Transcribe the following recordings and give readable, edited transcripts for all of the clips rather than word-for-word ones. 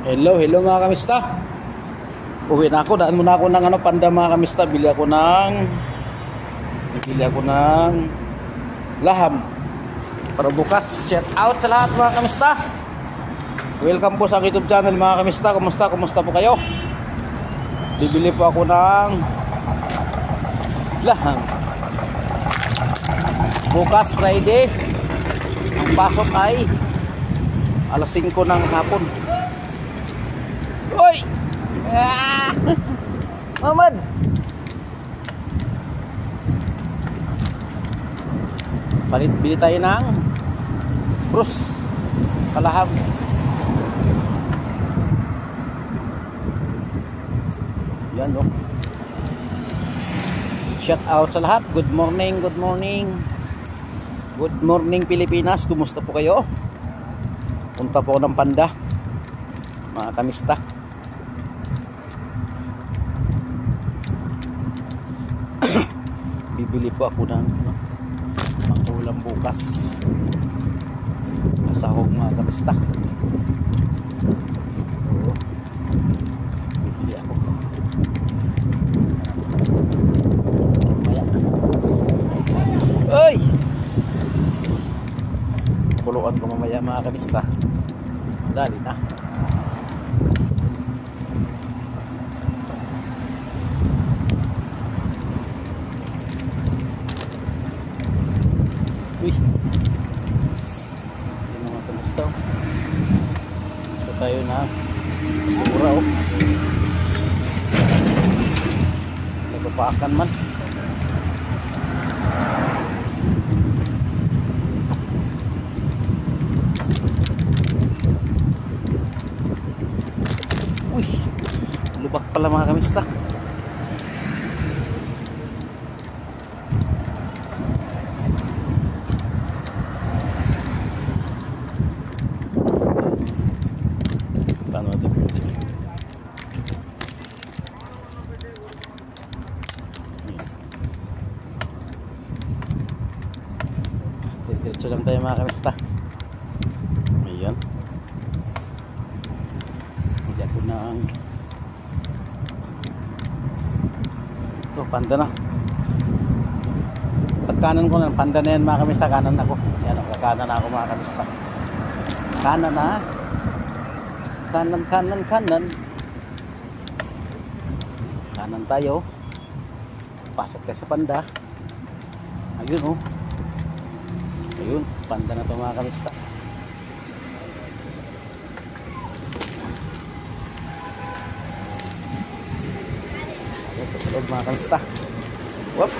Hello, hello mga kamista. Uwi na ako, daan muna ako ng panda mga kamista. Bili ako ng laham para bukas. Shout out sa lahat mga kamista. Welcome po sa YouTube channel mga kamista. Kumusta po kayo? Bibili po ako ng laham. Bukas Friday. Ang pasok ay alas 5 ng hapon. Oy! Ah! Mamad! Bili tayo ng krus sa kalahab. Yan o. Shout out sa lahat. Good morning, good morning. Good morning Pilipinas. Kumusta po kayo? Punta po ako ng panda mga kamista. Bibili po ako ng ulam bukas kasahog mga kamista. Bibili ako mamaya. Oy! Kuluan ko mamaya mga kamista. Dali na. Uy, yun mga kamusta. So tayo na sa mura o. Nagpapaakan man. Uy, lubak pala mga kamista. Diretso lang tayo mga kamista. Ayan. Hindi ako na ang ito, panda na. Pagkanan ko na, panda na yan mga kamista. Kanan ako. Ayan, kakanan na ako mga kamista. Kanan na. Kanan. Kanan tayo. Pasok tayo sa panda. Ayun oh. Ayun, panda na ito mga kamista. Ito sa loob mga kamista. Whoop!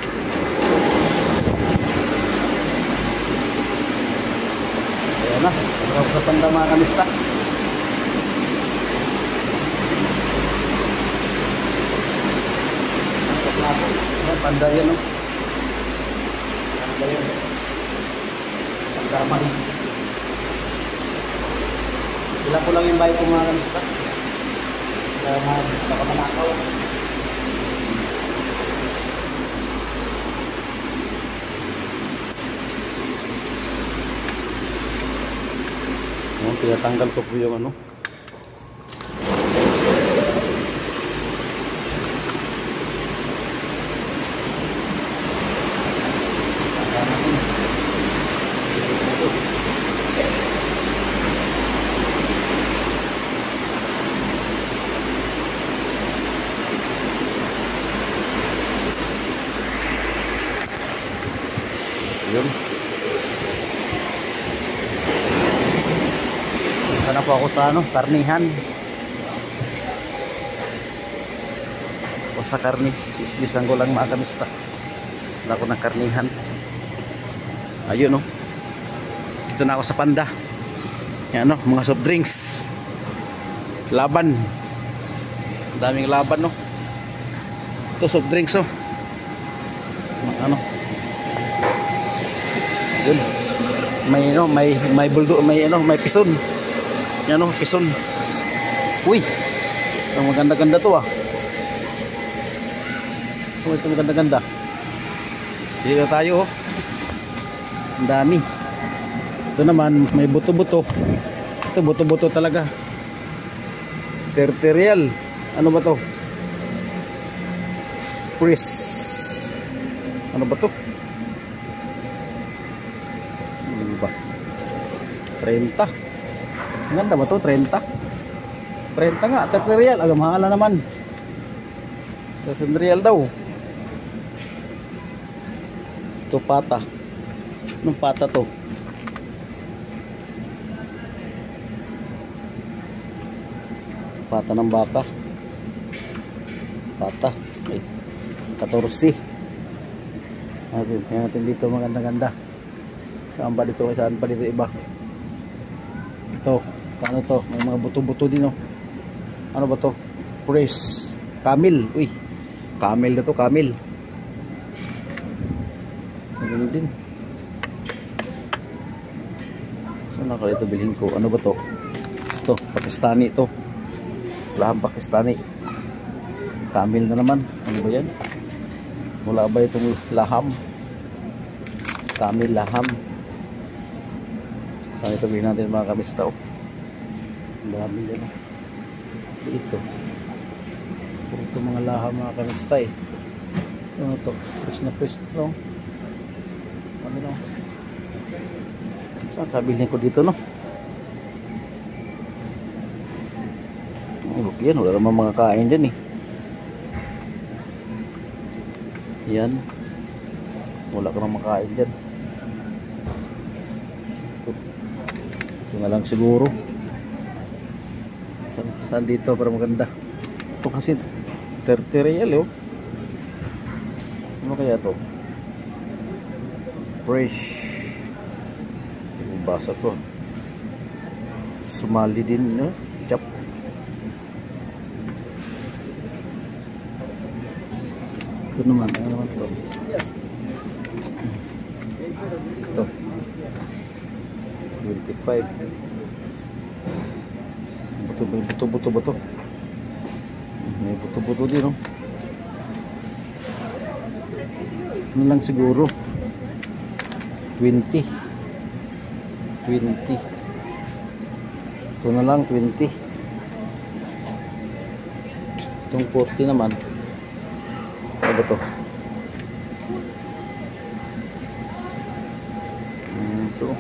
Ayan na, ito sa panda mga kamista. Masok na ako. Ayan, panda yan o. Panda yan. Karman. Sila po lang yung bahay ko mga kamista. Baka manakaw. Tinatanggal ko po yung ano. Yun. Sana po ako sa karnihan. O sa karni. Bisan ko lang mga kamista. Wala ko ng karnihan. Ayun o. Dito na ako sa panda. Yan o, mga soft drinks. Laban. Daming laban o. Ito soft drinks o. Ano. Yun. May buldo, may pison. Yan o, pison. Uy. Ito maganda-ganda to ah. Ito maganda-ganda. Dito tayo oh. Ang dami. Ito naman may buto-buto. Ito buto-buto talaga. 30 real. Ano ba to? Pris. Ano ba to? Ano ba? 30. Ganda ba to? 30? 30 nga, 30 real. Aga mahal na naman. 30 real daw. Ito pata. Anong pata to? Pata ng baka. Pata. Ay, 14. Natin dito maganda-ganda. Saan ba dito? Saan pa dito iba? Ito. Paano to? May mga buto-buto din, oh. Ano ba to? Press. Camel. Uy. Camel na to. Camel. Ganun din. Saan ako ito bilhin ko? Ano ba to? Ito. Pakistani ito. Laham Pakistani. Camel na naman. Ano ba yan? Wala ba itong laham? Camel laham. Saan ito bilhin natin mga kamista? Ang dami yan. Ito. Puro ito mga laham mga kamista eh. Ito na ito. Press na press ito. Ano na? Saan kabilhin ko dito no? Yan, wala naman mga kain dyan eh. Yan. Wala ka naman kain dyan. Ito na lang siguro. Saan dito para maganda? Ito kasi 30 real oh. Ano kaya to? Fresh. Basa to. Sumali din no? Chop. Ito naman, ano naman ito? Ito 25. Buto-buto ba ito? May buto-buto din, no? Ano lang siguro 20. Ito na lang 20. Itong 40 naman. Ano ba ito? Ito.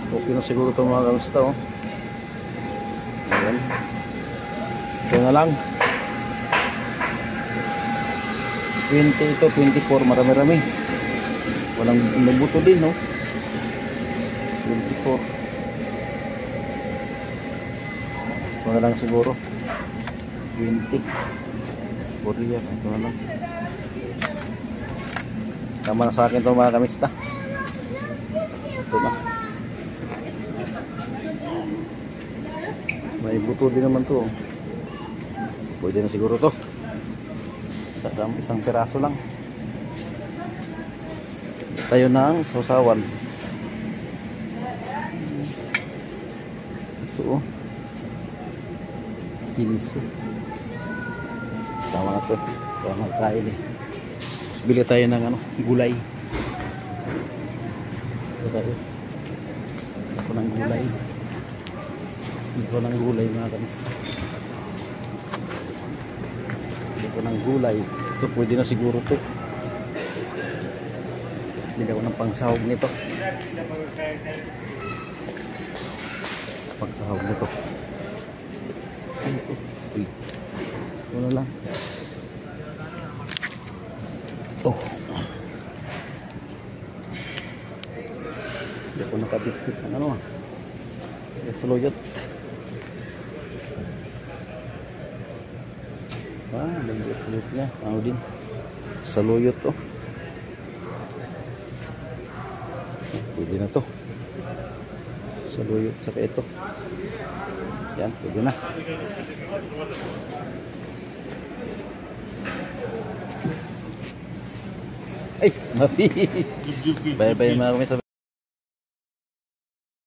Okay na siguro ito mga kamusta oh. Ayan. Ito na lang 20 ito, 24. Marami-rami. Walang nabuto din no. 24. Ito na lang siguro 20. Korea, ito na lang. Tama na sa akin ito mga kamista. Ito na. May buto din naman to. Pwede na siguro to. Isang piraso lang. Tayo ng sausawan. Ito oh. 15. Tama na to. Ito ang magkain eh. Tapos bili tayo ng ano, gulay. Ito tayo. Ito ng gulay. Ito ng gulay mga kamista. Ito ng gulay. Ito pwede na siguro to. Bili ako ng pangsahog nito. Pangsahog nito. Ito. Uy. Ito na lang. Ito. Hindi ko nakabit-bit ng ano ah. Saluyot. Saluyot niya. Ano din. Saluyot oh. Pwede na to. Saluyot saka ito. Yan, pwede na. Ay, mapi. Bye-bye mga